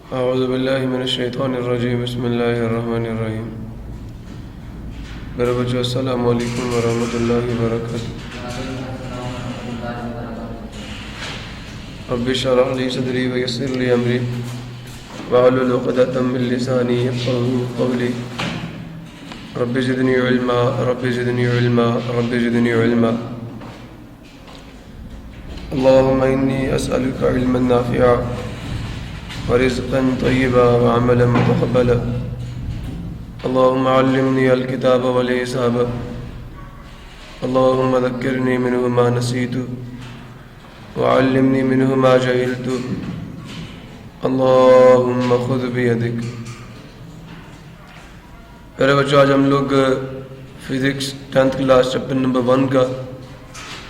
औज़ुबिल्लाहि मिनश्शैतानिर्रजीम बिस्मिल्लाहिर्रहमानिर्रहीम। मेरे बच्चों अस्सलामु अलैकुम व रहमतुल्लाहि व बरकातुहू। रब्बि इश्रह ली सदरी व यस्सिर ली अमरी वहलुल उक़दतम मिन लिसानी यफ़क़हू क़ौली। Rabbi ज़िदनी इल्मा rabbi ज़िदनी इल्मा rabbi ज़िदनी इल्मा। अल्लाहुम्मा इन्नी अस्अलुका इल्मन नाफ़िअ व रिज़्क़न तय्यबा व अमलन मुतक़ब्बला। अल्लाहुम्मा अल्लिमनी अल-किताब वल हिसाब। अल्लाहुम्मा ज़क्किरनी मिन्हु मा नसीतु व अल्लिमनी मिन्हु मा जहिलतु। अल्लाहुम्मा खुज़ बियदिक। मेरे बच्चों, आज हम लोग physics 10th class chapter number 1 का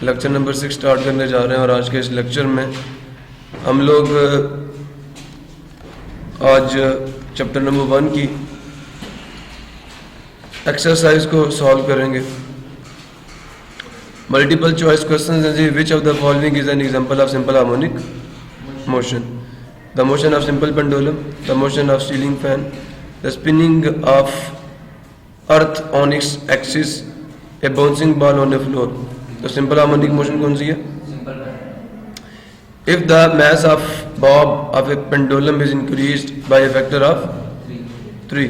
लेक्चर नंबर 6 स्टार्ट करने जा रहे हैं। और आज के इस लेक्चर में हम लोग आज चैप्टर नंबर 1 की एक्सरसाइज को सॉल्व करेंगे। मल्टीपल चॉइस क्वेश्चन हैं जी। Which of the following is an example of simple harmonic motion? The motion of simple pendulum, the motion of ceiling fan, the spinning of earth on its axis, a bouncing ball on a floor. तो simple harmonic motion कौन सी है? If the mass of bob of a pendulum is increased by a factor of 3,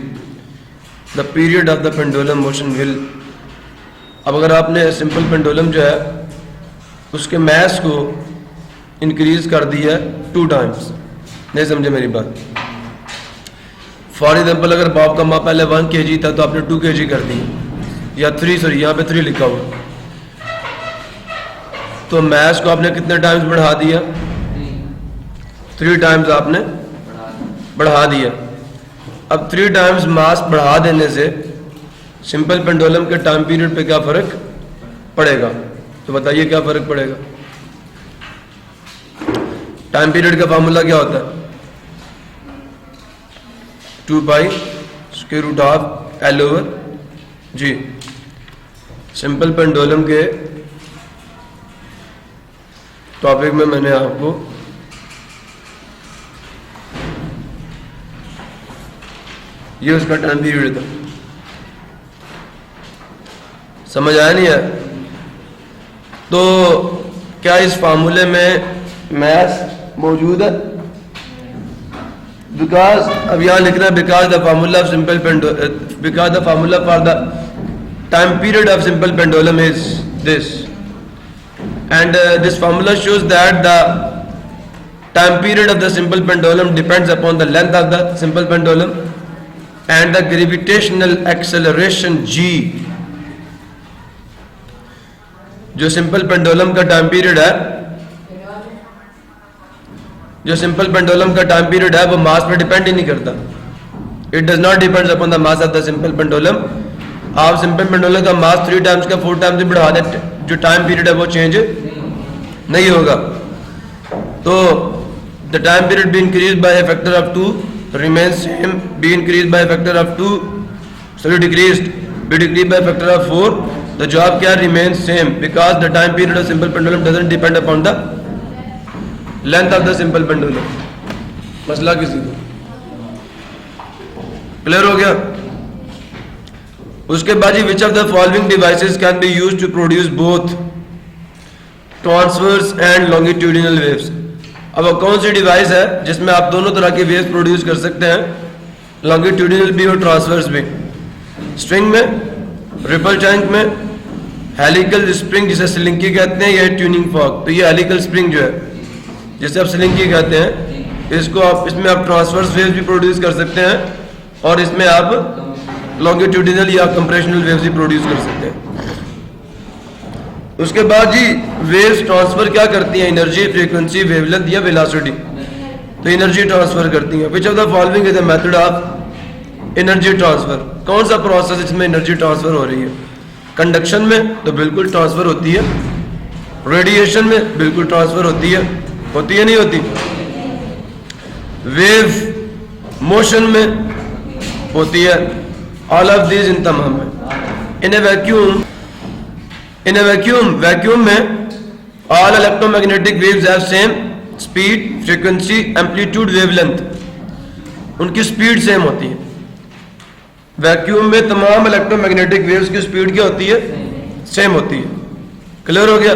the period of the pendulum motion will। अब अगर आपने simple pendulum जो है उसके मैस को इंक्रीज कर दिया 2 टाइम्स, नहीं समझे मेरी बात? फॉर एग्जाम्पल, अगर बॉब का माप पहले 1 kg था तो आपने 2 kg कर दिया, या 3, सॉरी यहाँ पे 3 लिखा हुआ, तो मैस को आपने कितने टाइम्स बढ़ा दिया? 3 टाइम्स आपने बढ़ा दिया। अब 3 टाइम्स मास बढ़ा देने से सिंपल पेंडुलम के टाइम पीरियड पे क्या फर्क पड़ेगा? तो बताइए क्या फर्क पड़ेगा? टाइम पीरियड का फार्मूला क्या होता है? 2 pi square root of L over G। Simple pendulum के टॉपिक में मैंने आपको ये उसका टाइम पीरियड था। समझ आया नहीं है? तो क्या इस फार्मूले में मैस मौजूद है? बिकॉज अब यहां लिखना है because the formula of simple pendulum, because the formula for the time period of simple pendulum is this, and this formula shows that the time period of the simple pendulum depends upon the length of the simple pendulum and the gravitational acceleration g। जो simple pendulum का time period है, जो simple pendulum का time period है वो मास पे depend ही नहीं करता। It does not depends upon the mass of the simple pendulum. आप सिंपल पेंडुलम का मास 3 टाइम्स का 4 टाइम्स भी बढ़ा देते, जो टाइम पीरियड है वो चेंज नहीं होगा। तो the time period be increase by a factor of 2 remains same, be increase by factor of 2, sorry decreased, be decrease by factor of 4। The job क्या remains same because the time period of simple pendulum doesn't depend upon the length of the simple pendulum. मसला किसी को clear हो गया? उसके बाद which of the following devices can be used to produce both transverse and longitudinal waves. अब कौन सी device है जिसमें आप दोनों तरह के वेव्स प्रोड्यूस कर सकते हैं, लॉन्गिट्यूडिनल भी और ट्रांसवर्स भी? स्ट्रिंग में, रिपल टैंक में, हेलिकल स्प्रिंग जिसे स्लिंकी कहते हैं, या ट्यूनिंग फॉर्क। तो ये हेलिकल स्प्रिंग जो है जिसे आप स्लिंकी कहते हैं, इसको आप, इसमें आप ट्रांसवर्स वेव्स भी प्रोड्यूस कर सकते हैं और इसमें आप लॉन्गिट्यूडिनल या कंप्रेशनल वेव्स भी प्रोड्यूस कर सकते हैं। उसके बाद जी वेव्स ट्रांसफर क्या करती हैं? एनर्जी, फ्रीक्वेंसी, वेवलेंथ या वेलोसिटी। तो एनर्जी ट्रांसफर करती हैं। विच of the following is a method of energy transfer? कौन सा प्रोसेस इसमें एनर्जी ट्रांसफर हो रही है? कंडक्शन में तो बिल्कुल ट्रांसफर होती है, रेडिएशन में बिल्कुल ट्रांसफर होती है नहीं होती? वेव मोशन में होती है। ऑल ऑफ दीज इन तमाम में। इन ए वैक्यूम में all electromagnetic waves have same speed, frequency, amplitude, wavelength. उनकी स्पीड सेम होती है। वैक्यूम में तमाम इलेक्ट्रोमैग्नेटिक वेव्स की स्पीड क्या होती है? सेम होती है। क्लियर हो गया?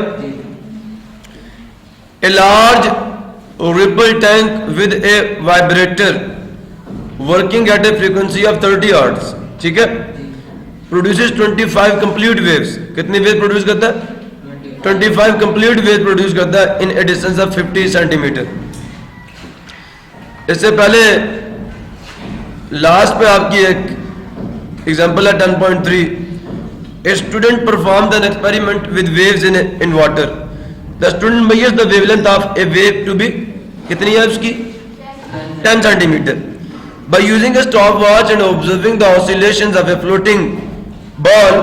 A large ripple tank with a vibrator working at a frequency of 30 hertz, ठीक है, प्रोड्यूसेस 25 कंप्लीट वेव्स। कितनी वेव प्रोड्यूस करता है? 25 कंप्लीट वेव प्रोड्यूस करता है in a distance of 50 centimetre. इससे पहले लास्ट पे आपकी एक एग्जांपल है 10.3। A student perform an experiment with waves in water. The student measures the wavelength of a wave to be, कितनी है उसकी? 10 centimetre. By using a stopwatch and observing the oscillations of a floating ball,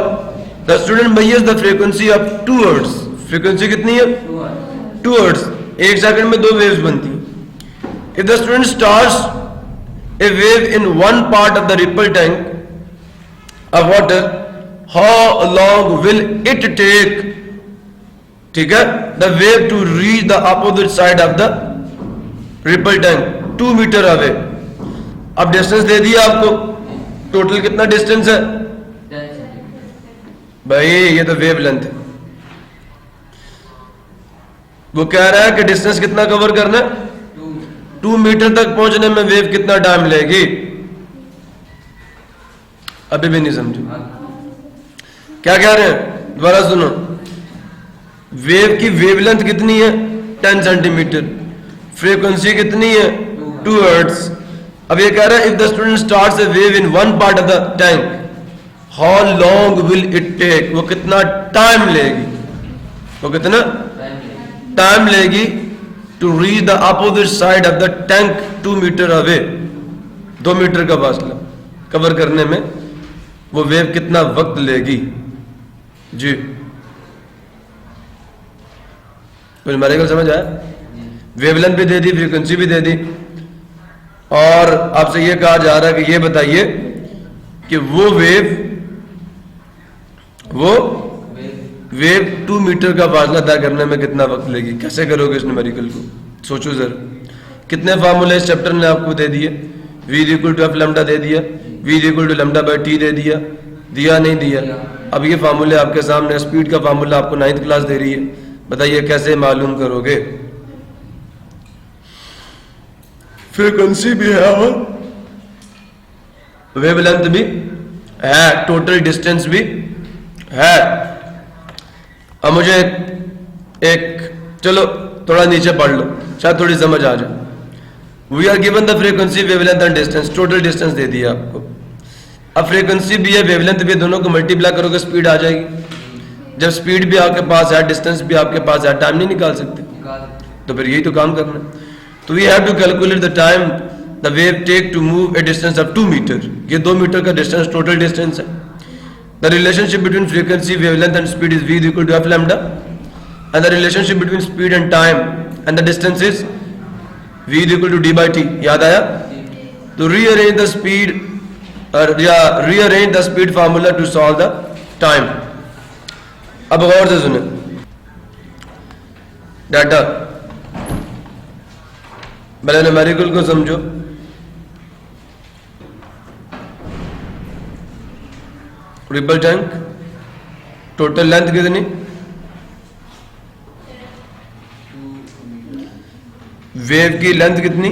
the student measures the frequency of 2 hertz. Frequency कितनी है? 2 hertz. 1 second में 2 waves बनती हैं। If the student starts a wave in one part of the ripple tank of water, how long will it take, ठीक है, the wave to reach the opposite side of the ripple tank? 2 metre away. अब distance दे दिया आपको, total कितना distance है भाई? ये तो वेव लेंथ है। वो कह रहा है कि डिस्टेंस कितना कवर करना है? 2 मीटर तक पहुंचने में वेव कितना टाइम लेगी? अभी भी नहीं समझे क्या कह रहे हैं? दोबारा सुनो। वेव की वेवलेंथ कितनी है? 10 सेंटीमीटर। फ्रीक्वेंसी कितनी है? 2 हर्ट्ज। अब ये कह रहा है if the student starts a wave in one part of the tank, how long will it take? वो कितना टाइम लेगी? वो कितना टाइम लेगी to reach the opposite side of the tank 2 metre away? 2 metre का फासला कवर करने में वो वेव कितना वक्त लेगी? जी कुछ हमारे को समझ आया? वेवलेंथ भी दे दी, फ्रीक्वेंसी भी दे दी, और आपसे ये कहा जा रहा है कि ये बताइए कि वो वेव 2 मीटर का फासला तय करने में कितना वक्त लेगी? कैसे करोगे इस न्यूमेरिकल को? सोचो जरा। कितने फार्मूले इस चैप्टर ने आपको दे दिए? v equal to F lambda दे दिया, v equal to lambda by t दे दिया, दिया नहीं दिया? अब ये फार्मूले आपके सामने, स्पीड का फार्मूला आपको 9th क्लास दे रही है, बताइए कैसे मालूम करोगे? फ्रीक्वेंसी भी है और वेवलेंथ भी है, टोटल डिस्टेंस भी है। अब मुझे एक चलो थोड़ा नीचे पढ़ लो, शायद थोड़ी समझ आ जाए। We are given the frequency, wavelength and distance. Total distance दे दिया आपको। अब फ्रीक्वेंसी भी है, वेवलेंथ भी है, दोनों को मल्टीप्लाई करोगे स्पीड आ जाएगी। जब स्पीड भी आपके पास है, डिस्टेंस भी आपके पास है, टाइम नहीं निकाल सकते, तो फिर यही तो काम करना है। तो we have to calculate the time the wave take to move a distance of 2 metre. ये 2 मीटर का डिस्टेंस टोटल डिस्टेंस है। The relationship between frequency, wavelength and speed is v equal to f lambda, and the relationship between speed and time and the distance is v equal to d by t. याद आया? तो rearrange the speed rearrange the speed formula to solve the time. अब गौर से सुने data, पहले numerical को समझो। Ripple tank, total length कितनी? वेव की लेंथ कितनी?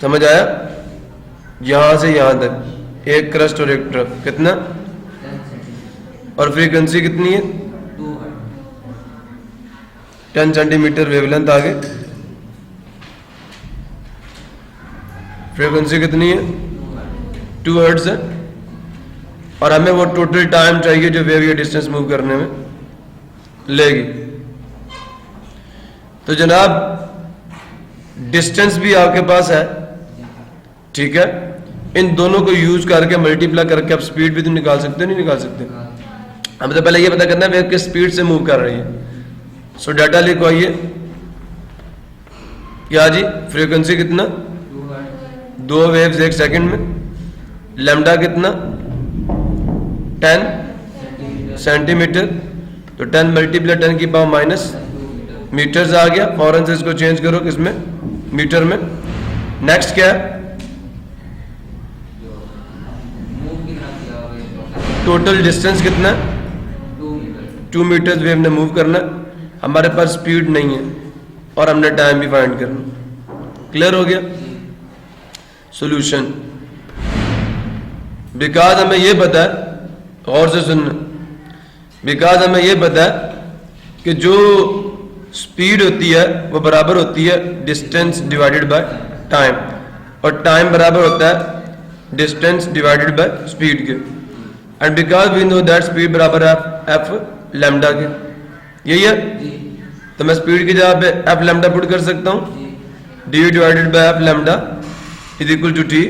समझ आया? यहां से यहां तक एक क्रस्ट और एक ट्रफ, कितना? और फ्रीक्वेंसी कितनी है? 10 सेंटीमीटर वेवलेंथ आ गई। फ्रीक्वेंसी कितनी है? 2 हर्ट्ज है। और हमें वो टोटल टाइम चाहिए जो वेव ये डिस्टेंस मूव करने में लेगी। तो जनाब डिस्टेंस भी आपके पास है, ठीक है, इन दोनों को यूज करके मल्टीप्लाई करके आप स्पीड भी तो निकाल सकते हो, नहीं निकाल सकते? हमें तो पहले ये पता करना है वेव किस स्पीड से मूव कर रही है। सो डाटा लिखो, आइए क्या जी? फ्रीक्वेंसी कितना? 2 वेव्स 1 सेकंड में। लैम्डा कितना? 10 सेंटीमीटर। तो 10 मल्टीप्लाई 10 की पावर माइनस मीटर्स आ गया। फौरन से इसको चेंज करो किसमें? मीटर में। नेक्स्ट क्या है, टोटल डिस्टेंस कितना है, 2 मीटर्स वेव ने मूव करना है। हमारे पास स्पीड नहीं है और हमने टाइम भी फाइंड करना। क्लियर हो गया। सॉल्यूशन, बिकॉज हमें ये पता है, गौर से सुनना, बिकॉज हमें ये पता है कि जो स्पीड होती है वो बराबर होती है डिस्टेंस डिवाइडेड बाय टाइम, और टाइम बराबर होता है डिस्टेंस डिवाइडेड बाय स्पीड के। And because we know that speed बराबर है एफ लैम्डा के, यही है। तो मैं स्पीड की जगह पे एफ लैम्डा पुट कर सकता हूँ, D divided by F lambda is equal to T,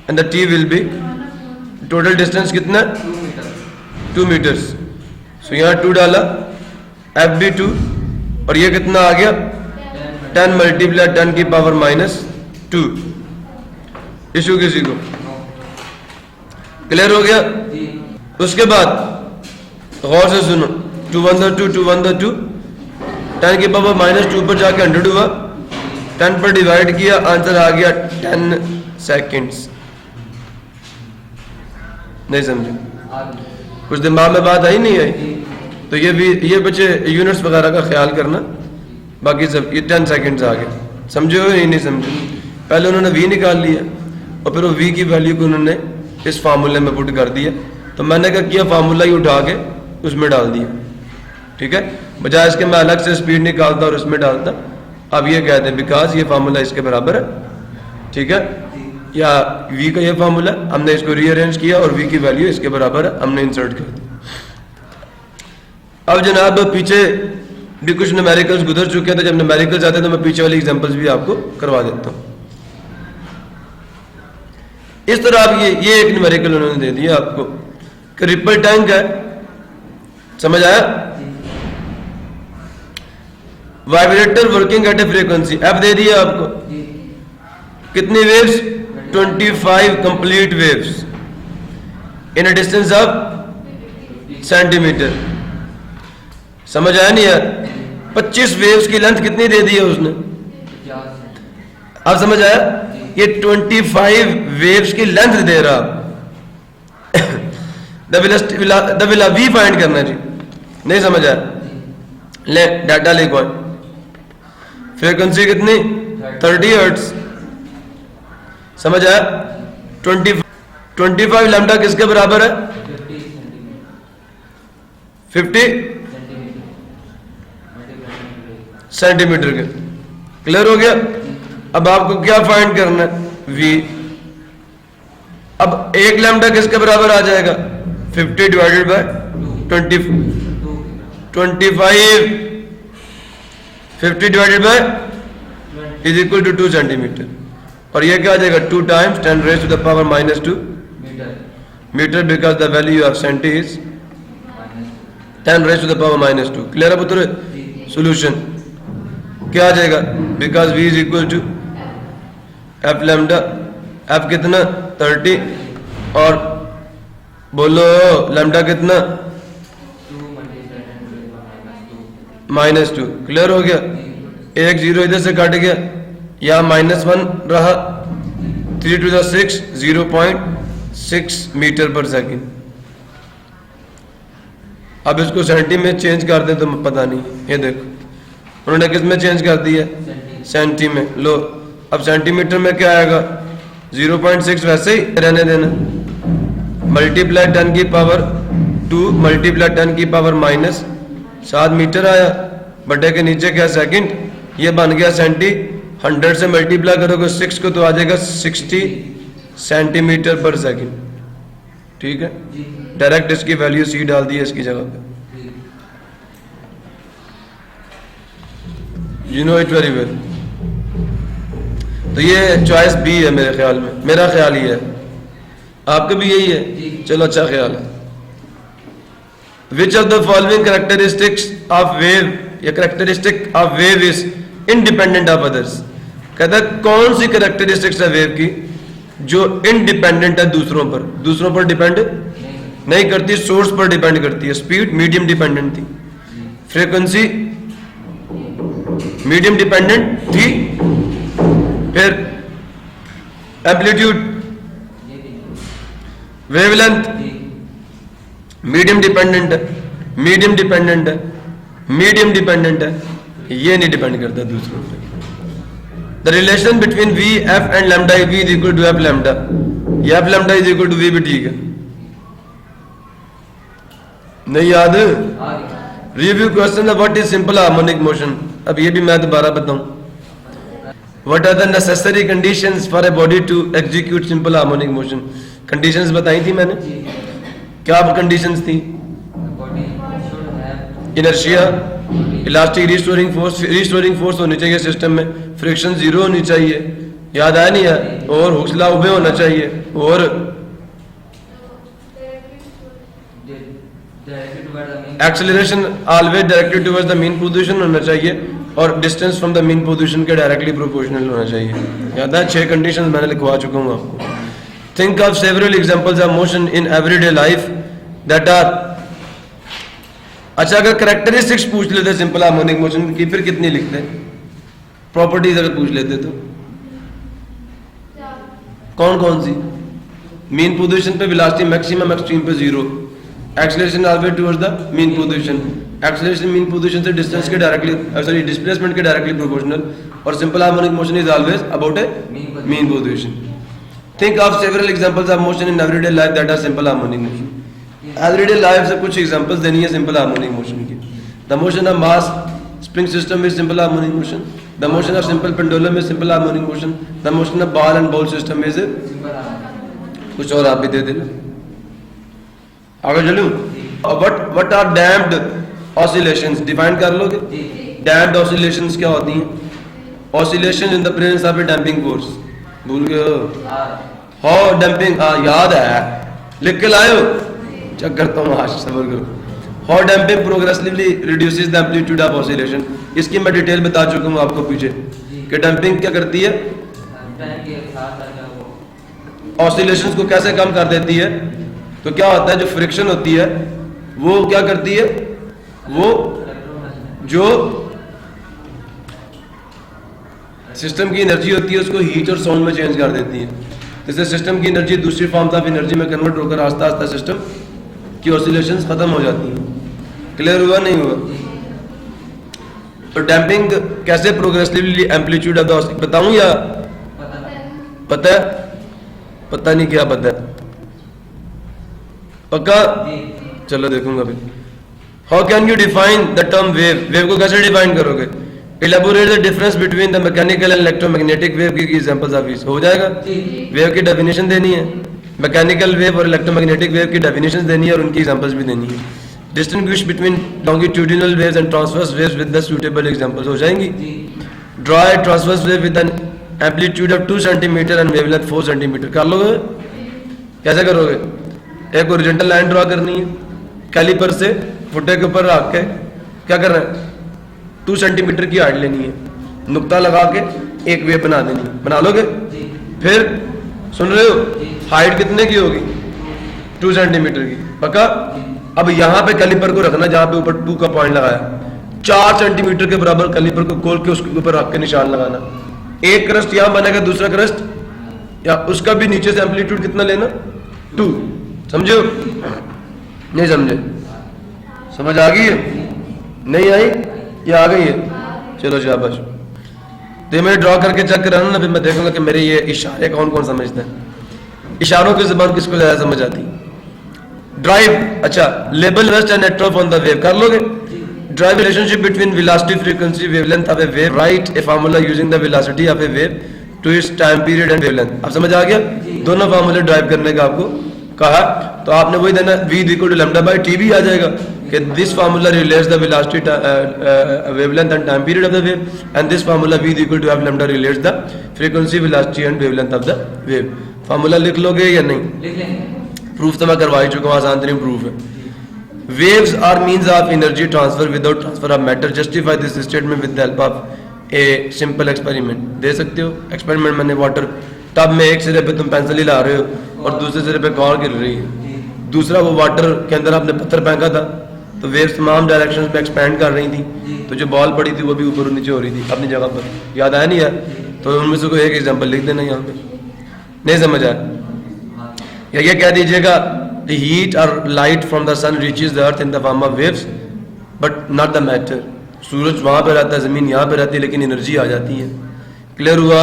and the T will be, total distance कितना, 2 मीटर्स। सो यहाँ 2 डाला, एफ भी 2, और ये कितना आ गया 10 मल्टीप्लाई 10 की पावर -2। इशू किसी को क्लियर हो गया। उसके बाद गौर से सुनो, 2 1 2 2 1 2, 10 की पावर -2 पर जाके 100 हुआ, 10 पर डिवाइड किया, आंसर आ गया 10 सेकेंड्स। नहीं समझे, कुछ दिमाग में बात आई नहीं आई? तो ये भी, ये बच्चे यूनिट्स वगैरह का ख्याल करना, बाकी सब ये 10 सेकेंड्स आ गए। समझे हो या नहीं समझे? पहले उन्होंने v निकाल लिया और फिर वो v की वैल्यू को उन्होंने इस फार्मूले में पुट कर दिया। तो मैंने क्या किया, फार्मूला ही उठा के उसमें डाल दिया। ठीक है, बजाय इसके मैं अलग से स्पीड निकालता और उसमें डालता। अब ये कहते हैं बिकॉज ये फार्मूला इसके बराबर है, ठीक है, या v का ये फार्मूला, हमने इसको रीअरेंज किया और v की वैल्यू इसके बराबर है, हमने इंसर्ट कर दी। अब जनाब पीछे भी कुछ न्यूमेरिकल्स गुजर चुके हैं, तो जब न्यूमेरिकल्स आते हैं तो मैं पीछे वाली एग्जांपल्स भी आपको करवा देता हूँ। इस तरह आप ये एक न्यूमेरिकल उन्होंने दे दिया आपको कि रिपल टैंक है, समझ आया, vibrator working at a frequency, f दे दिया आपको, कितनी waves, 25 complete waves in a distance of centimetre. समझ आया नहीं यार? 25 वेव्स की लेंथ कितनी दे दी है उसने, आप समझ आया? ये 25 वेव्स की लेंथ दे रहा, द विल वी फाइंड करना जी। नहीं समझ आया? ले डाटा ले, कौन फ्रीक्वेंसी कितनी, 30 हर्ट्ज। समझ आया? 25 लैम्डा किसके बराबर है, 50 सेंटीमीटर के। क्लियर हो गया। अब आपको क्या फाइंड करना है, v। अब 1 लैम्डा किसके बराबर आ जाएगा, 50 divided by 25, 50 divided by is equal to 2 centimetre, और ये क्या आ जाएगा 2 times 10 raise to the power -2 metre, because the value of centi is 10 raise to the power -2। Clear है पुत्र? सॉल्यूशन क्या आ जाएगा, because v is equal to F lambda, F कितना 30, और बोलो लैम्डा कितना -2। क्लियर हो गया। 1 0 इधर से काट गया, या -1 रहा, 3 to the 6 0.6 मीटर पर सेकेंड। अब इसको सेंटी में चेंज कर दें तो पता नहीं, ये देखो उन्होंने किस में चेंज कर दिया, सेंटी में। लो अब सेंटीमीटर में क्या आएगा, 0.6 वैसे ही रहने देना, मल्टीप्लाई 10 की पावर 2 मल्टीप्लाई 10 की पावर -7 मीटर आया, बटे के नीचे क्या सेकंड, ये बन गया सेंटी। 100 से मल्टीप्लाई करोगे 6 को तो आ जाएगा 60 सेंटीमीटर पर सेकंड। ठीक है, डायरेक्ट इसकी वैल्यू सी डाल दी है इसकी जगह पे। You know it very well. तो ये चॉइस बी है मेरे ख्याल में, मेरा ख्याल ही है, आपका भी यही है, चलो अच्छा ख्याल है। Which of the following characteristics of wave, या characteristic of wave is independent of others. कहता है कौन सी कैरेक्टरिस्टिक्स है वेव की जो इंडिपेंडेंट है दूसरों पर डिपेंड नहीं करती, सोर्स पर डिपेंड करती है। स्पीड मीडियम डिपेंडेंट थी, फ्रीक्वेंसी मीडियम डिपेंडेंट थी, एम्पलीट्यूड, वेवलेंथ, मीडियम डिपेंडेंट है, मीडियम डिपेंडेंट है, मीडियम डिपेंडेंट है, ये नहीं डिपेंड करता दूसरों पे। The relation between v f and lambda v is equal to F lambda, ये f lambda is equal to v भी ठीक है। नहीं याद? Review question, what is simple harmonic motion. अब ये भी मैं दोबारा बताऊं, what are the necessary conditions for a body to execute simple harmonic motion. Conditions बताई थी मैंने, क्या कंडीशंस थी? इनर्शिया, इलास्टिक रिस्टोरिंग फोर्स होनी चाहिए सिस्टम में, फ्रिक्शन जीरो होनी चाहिए, याद आया नहीं है, और हौसला उबे होना चाहिए, और acceleration always directed towards the mean position होना चाहिए, और distance from the mean position के डायरेक्टली प्रोपोर्शनल होना चाहिए। याद है? 6 कंडीशंस मैंने लिखवा चुका हूं आपको। Think of several examples of motion in everyday life that are. अच्छा, अगर कैरेक्टरिस्टिक्स पूछ लेते सिंपल हार्मोनिक मोशन की, फिर कितनी लिखते? प्रॉपर्टीज अगर पूछ लेते तो कौन कौन सी? मीन पोजीशन पे वेलोसिटी मैक्सिमम, एक्सट्रीम पे zero, acceleration always towards the mean position, acceleration mean position से डिस्टेंस के डायरेक्टली सॉरी डिस्प्लेसमेंट के डायरेक्टली प्रोपोर्शनल, और simple harmonic motion is always about a mean position. Think of several examples of motion in everyday life that are simple harmonic motion. Everyday life से कुछ examples देनी है simple harmonic motion की। The motion of mass spring system is simple harmonic motion, the motion of simple pendulum is simple harmonic motion, the motion of ball and bowl system is कुछ और आप भी दे देना। आगे चलूं? What are damped oscillations, define कर लोगे? डैम्प्ड ऑसिलेशंस क्या होती हैं? Oscillation in the presence of a damping force. भूल गए हो? हाउ डैम्पिंग, याद है, लिख के लाए हो? चेक करता हूँ, आज सबर करो। How damping progressively reduces the amplitude of oscillation. इसकी मैं डिटेल बता चुका हूँ आपको पीछे कि डैम्पिंग क्या करती है, ऑसिलेशंस को कैसे कम कर देती है। तो क्या होता है, जो फ्रिक्शन होती है वो क्या करती है, वो जो सिस्टम की एनर्जी होती है उसको हीट और साउंड में चेंज कर देती है। इससे सिस्टम की एनर्जी दूसरी फॉर्म ऑफ एनर्जी में कन्वर्ट होकर आस्ता आस्ता सिस्टम की ऑसिलेशंस खत्म हो जाती हैं। क्लियर हुआ नहीं हुआ? तो डैम्पिंग कैसे प्रोग्रेसिवली एम्पलीट्यूड ऑफ द, बताऊं या पता है? पता नहीं क्या पता है? पक्का? चलो देखूंगा अभी। How can you define the term wave, wave को कैसे डिफाइन करोगे? Elaborate the difference between the mechanical and electromagnetic wave की एग्जांपल्स ऑफ इस। हो जाएगा? वेव की डेफिनेशन देनी है, मैकेनिकल वेव और इलेक्ट्रोमैग्नेटिक वेव की डेफिनेशन देनी है, और उनकी एग्जांपल्स भी देनी है। Distinguish between longitudinal waves and transverse waves with the suitable examples. हो जाएंगी? Draw a transverse wave with N amplitude of 2 centimetre and wavelength 4 centimetre. कर लोगे? कैसे करोगे? एक ओरिजेंटल लाइन ड्रॉ करनी है, कैलिपर से फुटे के ऊपर रख के क्या करना है, 2 सेंटीमीटर की हाइट लेनी है, नुक्ता लगा के एक वेव बना देनी है। बना लोगे? फिर सुन रहे हो, हाइट कितने की होगी? 2 सेंटीमीटर की। पक्का? अब यहाँ पे कैलिपर को रखना जहां पे ऊपर 2 का पॉइंट लगाया, 4 सेंटीमीटर के बराबर कैलिपर को खोल के उसके ऊपर रख के निशान लगाना। एक क्रस्ट यहां बनेगा, दूसरा क्रस्ट या उसका भी नीचे से एम्पलीट्यूड कितना लेना, 2। समझो? नहीं समझे? समझ आ गई है? नहीं आई या आ गई है? चलो शाबाश। तो ये मैं ड्रॉ करके चेक कराना ना, फिर मैं देखूंगा कि मेरे ये इशारे कौन कौन समझता है। इशारों की जुबान किसको ज्यादा समझ आती है? ड्राइव, अच्छा, label west and net off on the wave कर लोगे? Drive relationship between velocity frequency wavelength of a wave, write a formula using the velocity of a wave to its time period and wavelength. अब समझ आ गया? दोनों फार्मूले drive करने का आपको कहा, तो आपने वही देना, v equal to lambda by T भी आ जाएगा कि this formula relates the velocity wavelength and time period of the wave, and this formula v equal to f lambda relates the frequency velocity and wavelength of the wave. Formula लिख लोगे या नहीं? लिख लेंगे। प्रूफ तो मैं करवा ही चुका हूं, आसान तरीन प्रूफ है। Waves are means of energy transfer without transfer of matter. Justify this statement with the help of a simple experiment. दे सकते हो एक्सपेरिमेंट, मैंने वाटर टब में एक सिरे पे तुम पेंसिल ही ला रहे हो और दूसरे सिरे पे कार गिर रही है, दूसरा वो वाटर के अंदर आपने पत्थर फेंका था, तो वेव्स तमाम डायरेक्शंस पे एक्सपैंड कर रही थी, तो जो बॉल पड़ी थी वो भी ऊपर और नीचे हो रही थी अपनी जगह पर। याद आया नहीं यार? तो उनमें से कोई एक एग्जांपल लिख देना यहाँ पे। नहीं समझ आया? या ये कह दीजिएगा द हीट और light from the sun reaches the earth in the form of waves but not the matter. सूरज वहां पे रहता है, जमीन यहाँ पे रहती है, लेकिन एनर्जी आ जाती है। क्लियर हुआ?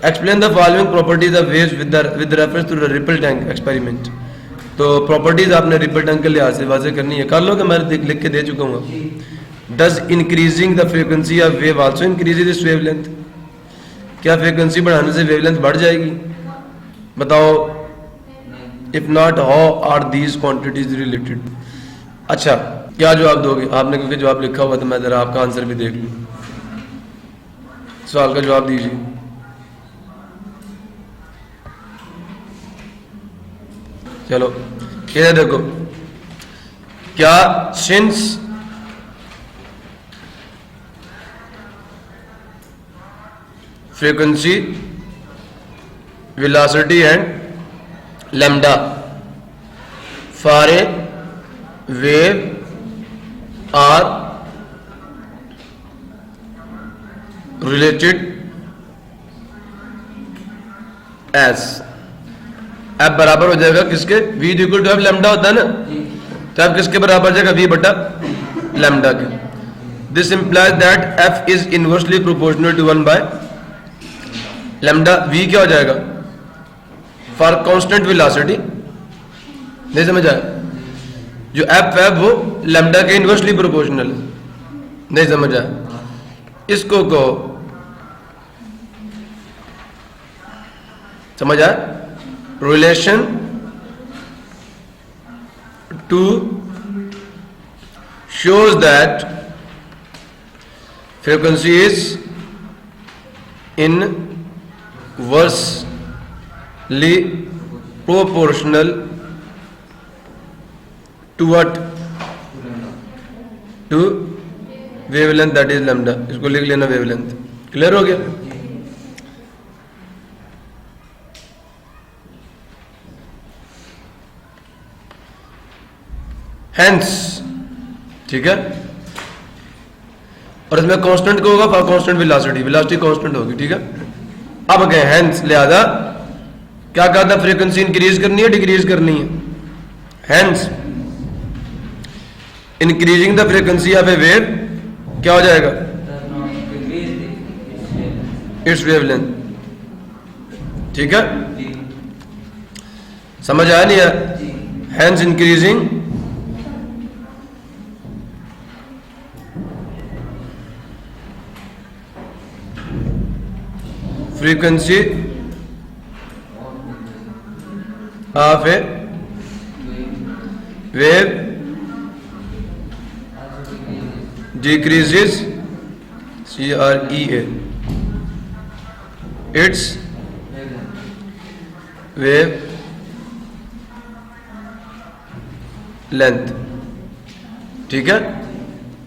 Explain the following properties of waves with reference to the ripple tank experiment. तो प्रॉपर्टीज आपने रिपल टैंक के लिहाज से वाजे करनी है। कर लो कि मैं लिख के दे चुका हूँ। Does increasing the frequency of wave also increases this wavelength? क्या फ्रीक्वेंसी बढ़ाने से वेवलेंथ बढ़ जाएगी? बताओ। If not how are these quantities related? अच्छा, क्या जवाब दोगे आपने? क्योंकि जवाब लिखा हुआ तो मैं जरा आपका आंसर भी देख लूं। सवाल का जवाब दीजिए। चलो ये देखो, क्या since frequency, velocity and lambda for a wave are related as? F बराबर हो जाएगा किसके? v equal to F lambda होता है ना, तो एफ किसके बराबर हो जाएगा? v बटा लैम्डा के। This implies that F is inversely proportional to 1 by lambda. v क्या हो जाएगा? For constant velocity. नहीं समझ आया? जो एफ है वो लैम्डा के इनवर्सली प्रोपोर्शनल है। नहीं समझ आया? इसको को समझ आया? Relation two shows that frequency is inversely proportional to what? To wavelength, that is lambda. इसको लिख लेना wavelength। क्लियर हो गया? Hence, ठीक है, और इसमें कांस्टेंट को होगा for constant velocity, velocity constant होगी। ठीक है, अब कहें हेंस, लिहाजा क्या कहा था? फ्रीक्वेंसी इंक्रीज करनी है डिक्रीज करनी है? Hence increasing the frequency of a wave क्या हो जाएगा? It's wavelength. ठीक है, समझ आया नहीं है? Hence increasing frequency of a wave decreases CREA its wave length। ठीक है,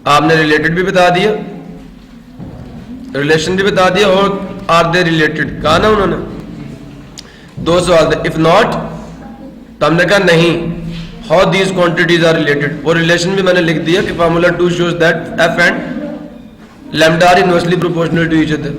आपने रिलेटेड भी बता दिया, रिलेशन भी बता दिया, और आर दे रिलेटेड कहा ना उन्होंने? दो सवाल थे। इफ नॉट तो हमने कहा नहीं, how these quantities are related, वो रिलेशन भी मैंने लिख दिया कि formula 2 shows that F and lambda are inversely proportional to each other.